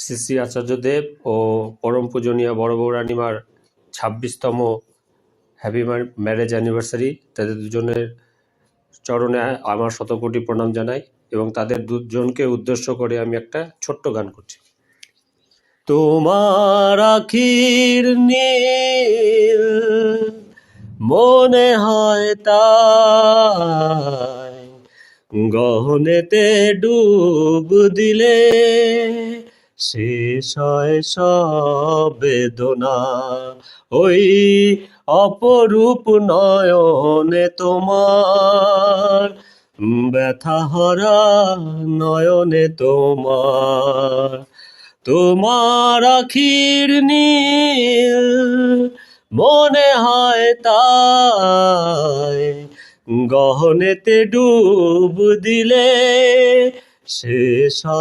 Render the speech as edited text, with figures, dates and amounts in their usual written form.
শ্রী শ্রী আচার্যদেব ও পরম পূজনীয় বড় বৌরানিমার ২৬তম হ্যাপি ম্যারেজ অ্যানিভার্সারি। তাদের দুজনের চরণে আমার শতকোটি প্রণাম জানাই এবং তাদের দুজনকে উদ্দেশ্য করে আমি একটা ছোট্ট গান করছি। তোমার আখির নীল মনে হয় তাই গহনেতে ডুব দিলে শেষ হয় সব বেদনা। ওই অপরূপ নয়নে তোমার ব্যথা হরা নয়নে তোমার, তোমার আখির নীল মনে হয় তাই গহনেতে ডুব দিলে শেষ হয়